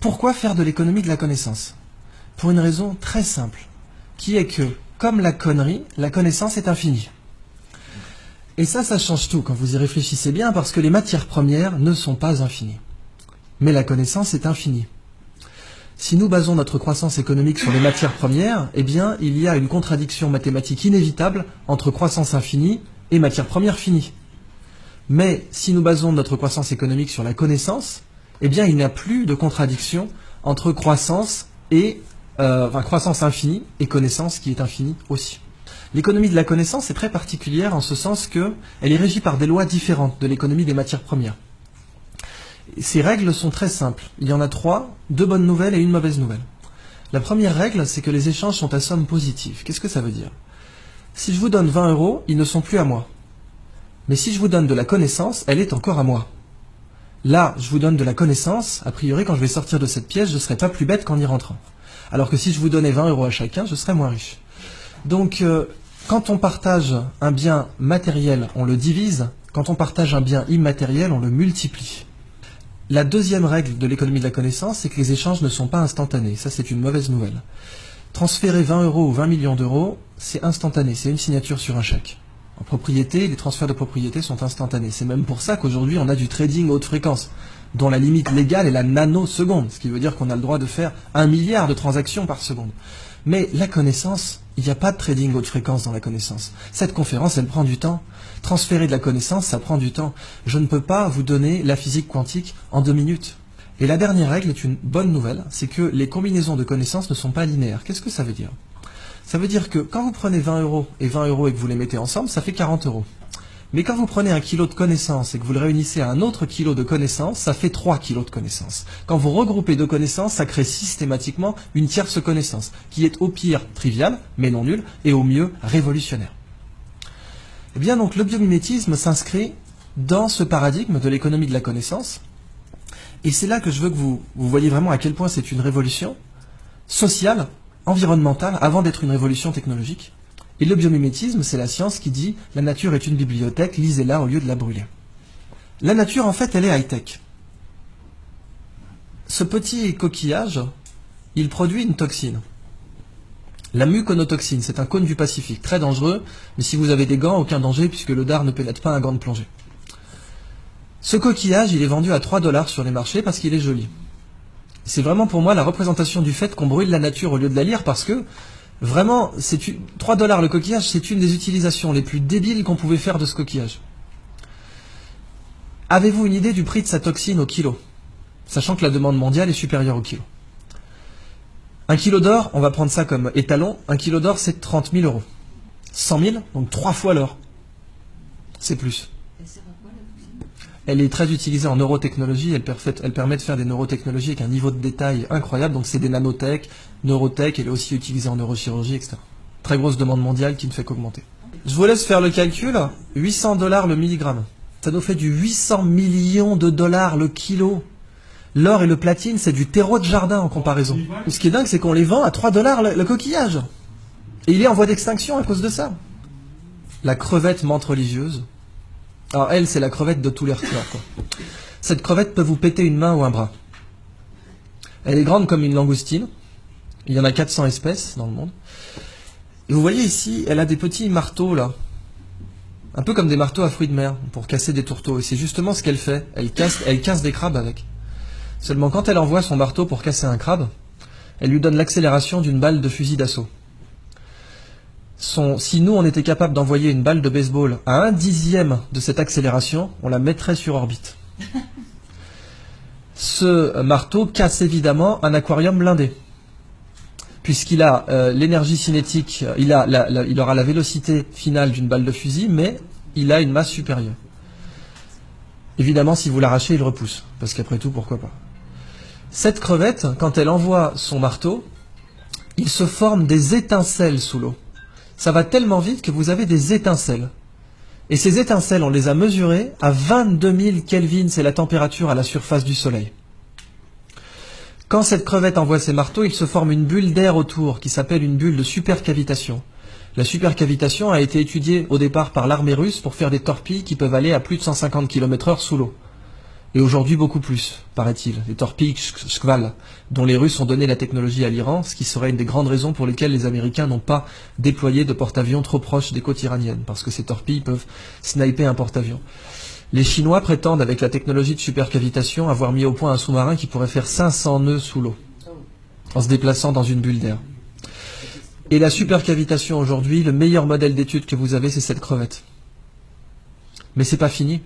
Pourquoi faire de l'économie de la connaissance? Pour une raison très simple, qui est que, comme la connerie, la connaissance est infinie. Et ça change tout quand vous y réfléchissez bien, parce que les matières premières ne sont pas infinies. Mais la connaissance est infinie. Si nous basons notre croissance économique sur les matières premières, eh bien, il y a une contradiction mathématique inévitable entre croissance infinie et matières premières finies. Mais si nous basons notre croissance économique sur la connaissance, eh bien, il n'y a plus de contradiction entre croissance et croissance infinie et connaissance qui est infinie aussi. L'économie de la connaissance est très particulière en ce sens qu'elle est régie par des lois différentes de l'économie des matières premières. Ces règles sont très simples. Il y en a 3, 2 bonnes nouvelles et une mauvaise nouvelle. La première règle, c'est que les échanges sont à somme positive. Qu'est-ce que ça veut dire? Si je vous donne 20 €, ils ne sont plus à moi. Mais si je vous donne de la connaissance, elle est encore à moi. Là, je vous donne de la connaissance, a priori, quand je vais sortir de cette pièce, je ne serai pas plus bête qu'en y rentrant. Alors que si je vous donnais 20 € à chacun, je serais moins riche. Donc, quand on partage un bien matériel, on le divise. Quand on partage un bien immatériel, on le multiplie. La deuxième règle de l'économie de la connaissance, c'est que les échanges ne sont pas instantanés. Ça, c'est une mauvaise nouvelle. Transférer 20 € ou 20 millions d'euros, c'est instantané, c'est une signature sur un chèque. En propriété, les transferts de propriété sont instantanés. C'est même pour ça qu'aujourd'hui, on a du trading haute fréquence, dont la limite légale est la nanoseconde, ce qui veut dire qu'on a le droit de faire 1 milliard de transactions par seconde. Mais la connaissance, il n'y a pas de trading haute fréquence dans la connaissance. Cette conférence, elle prend du temps. Transférer de la connaissance, ça prend du temps. Je ne peux pas vous donner la physique quantique en 2 minutes. Et la dernière règle est une bonne nouvelle, c'est que les combinaisons de connaissances ne sont pas linéaires. Qu'est-ce que ça veut dire? Ça veut dire que quand vous prenez 20 € et 20 € et que vous les mettez ensemble, ça fait 40 €. Mais quand vous prenez 1 kilo de connaissances et que vous le réunissez à un autre kilo de connaissances, ça fait 3 kilos de connaissances. Quand vous regroupez 2 connaissances, ça crée systématiquement une tierce connaissance, qui est au pire triviale, mais non nulle, et au mieux révolutionnaire. Eh bien donc le biomimétisme s'inscrit dans ce paradigme de l'économie de la connaissance, et c'est là que je veux que vous voyez vraiment à quel point c'est une révolution sociale, environnementale, avant d'être une révolution technologique. Et le biomimétisme, c'est la science qui dit « la nature est une bibliothèque, lisez-la au lieu de la brûler ». La nature, en fait, elle est high-tech. Ce petit coquillage, il produit une toxine. La muconotoxine, c'est un cône du Pacifique, très dangereux, mais si vous avez des gants, aucun danger, puisque le dard ne pénètre pas un gant de plongée. Ce coquillage, il est vendu à 3 $ sur les marchés parce qu'il est joli. C'est vraiment pour moi la représentation du fait qu'on brûle la nature au lieu de la lire, parce que vraiment, 3 $ le coquillage, c'est une des utilisations les plus débiles qu'on pouvait faire de ce coquillage. Avez-vous une idée du prix de sa toxine au kilo? Sachant que la demande mondiale est supérieure au kilo. 1 kilo d'or, on va prendre ça comme étalon, 1 kilo d'or c'est 30 000 €. 100 000, donc 3 fois l'or. C'est plus. Elle est très utilisée en neurotechnologie, elle permet de faire des neurotechnologies avec un niveau de détail incroyable, donc c'est des nanotech, neurotech, elle est aussi utilisée en neurochirurgie, etc. Très grosse demande mondiale qui ne fait qu'augmenter. Je vous laisse faire le calcul, 800 $ le milligramme. Ça nous fait du 800 millions de dollars le kilo. L'or et le platine, c'est du terreau de jardin en comparaison. Ce qui est dingue, c'est qu'on les vend à 3 $ le coquillage. Et il est en voie d'extinction à cause de ça. La crevette menthe religieuse. Alors elle, c'est la crevette de tous les requins, quoi. Cette crevette peut vous péter une main ou un bras. Elle est grande comme une langoustine. Il y en a 400 espèces dans le monde. Et vous voyez ici, elle a des petits marteaux là. Un peu comme des marteaux à fruits de mer, pour casser des tourteaux. Et c'est justement ce qu'elle fait. Elle casse des crabes avec. Seulement quand elle envoie son marteau pour casser un crabe, elle lui donne l'accélération d'une balle de fusil d'assaut. Si nous on était capable d'envoyer une balle de baseball à 1/10 de cette accélération, on la mettrait sur orbite. Ce marteau casse évidemment un aquarium blindé, puisqu'il a l'énergie cinétique, il aura la vélocité finale d'une balle de fusil, mais il a une masse supérieure. Évidemment, si vous l'arrachez, il repousse, parce qu'après tout, pourquoi pas. Cette crevette, quand elle envoie son marteau, il se forme des étincelles sous l'eau. Ça va tellement vite que vous avez des étincelles. Et ces étincelles, on les a mesurées à 22 000 Kelvin, c'est la température à la surface du Soleil. Quand cette crevette envoie ses marteaux, il se forme une bulle d'air autour, qui s'appelle une bulle de supercavitation. La supercavitation a été étudiée au départ par l'armée russe pour faire des torpilles qui peuvent aller à plus de 150 km/h sous l'eau. Et aujourd'hui beaucoup plus, paraît-il. Les torpilles Shkval, dont les Russes ont donné la technologie à l'Iran, ce qui serait une des grandes raisons pour lesquelles les Américains n'ont pas déployé de porte-avions trop proches des côtes iraniennes, parce que ces torpilles peuvent sniper un porte-avions. Les Chinois prétendent, avec la technologie de supercavitation, avoir mis au point un sous-marin qui pourrait faire 500 nœuds sous l'eau, en se déplaçant dans une bulle d'air. Et la supercavitation aujourd'hui, le meilleur modèle d'étude que vous avez, c'est cette crevette. Mais c'est pas fini.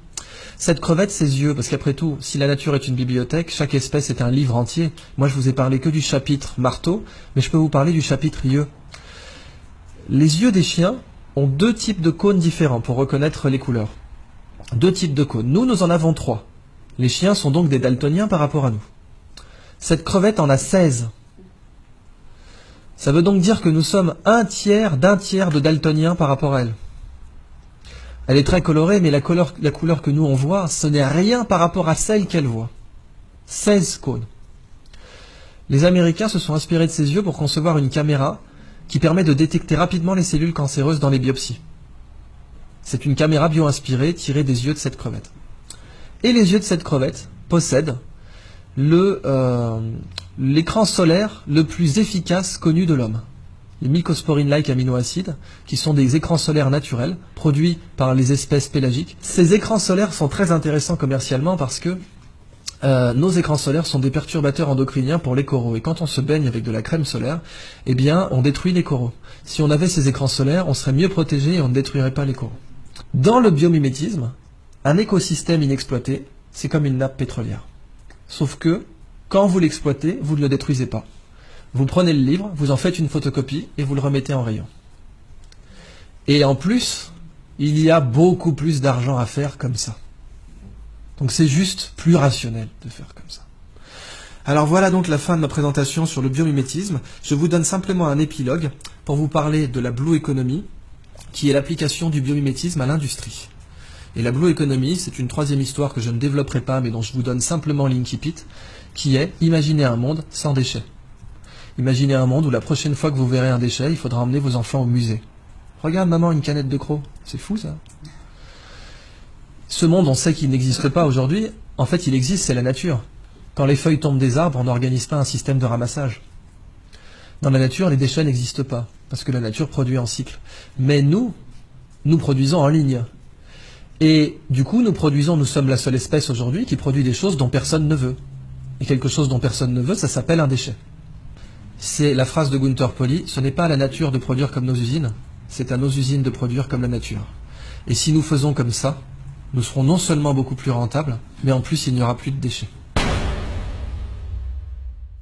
Cette crevette, ses yeux, parce qu'après tout, si la nature est une bibliothèque, chaque espèce est un livre entier. Moi, je vous ai parlé que du chapitre marteau, mais je peux vous parler du chapitre yeux. Les yeux des chiens ont 2 types de cônes différents pour reconnaître les couleurs. 2 types de cônes. Nous en avons 3. Les chiens sont donc des daltoniens par rapport à nous. Cette crevette en a 16. Ça veut donc dire que nous sommes un tiers d'un tiers de daltoniens par rapport à elle. Elle est très colorée, mais la couleur que nous on voit, ce n'est rien par rapport à celle qu'elle voit. 16 cônes. Les Américains se sont inspirés de ses yeux pour concevoir une caméra qui permet de détecter rapidement les cellules cancéreuses dans les biopsies. C'est une caméra bio-inspirée tirée des yeux de cette crevette. Et les yeux de cette crevette possèdent l'écran solaire le plus efficace connu de l'homme. Les mycosporine-like aminoacides, qui sont des écrans solaires naturels, produits par les espèces pélagiques. Ces écrans solaires sont très intéressants commercialement parce que nos écrans solaires sont des perturbateurs endocriniens pour les coraux. Et quand on se baigne avec de la crème solaire, eh bien, on détruit les coraux. Si on avait ces écrans solaires, on serait mieux protégé et on ne détruirait pas les coraux. Dans le biomimétisme, un écosystème inexploité, c'est comme une nappe pétrolière. Sauf que, quand vous l'exploitez, vous ne le détruisez pas. Vous prenez le livre, vous en faites une photocopie et vous le remettez en rayon. Et en plus, il y a beaucoup plus d'argent à faire comme ça. Donc c'est juste plus rationnel de faire comme ça. Alors voilà donc la fin de ma présentation sur le biomimétisme. Je vous donne simplement un épilogue pour vous parler de la Blue Economy, qui est l'application du biomimétisme à l'industrie. Et la Blue Economy, c'est une 3e histoire que je ne développerai pas, mais dont je vous donne simplement l'incipit, qui est imaginer un monde sans déchets. Imaginez un monde où la prochaine fois que vous verrez un déchet, il faudra emmener vos enfants au musée. Regarde maman, une canette de crocs. C'est fou ça. Ce monde, on sait qu'il n'existe pas aujourd'hui. En fait, il existe, c'est la nature. Quand les feuilles tombent des arbres, on n'organise pas un système de ramassage. Dans la nature, les déchets n'existent pas, parce que la nature produit en cycle. Mais nous produisons en ligne. Et du coup, nous sommes la seule espèce aujourd'hui qui produit des choses dont personne ne veut. Et quelque chose dont personne ne veut, ça s'appelle un déchet. C'est la phrase de Gunther Pauli, ce n'est pas à la nature de produire comme nos usines, c'est à nos usines de produire comme la nature. Et si nous faisons comme ça, nous serons non seulement beaucoup plus rentables, mais en plus il n'y aura plus de déchets.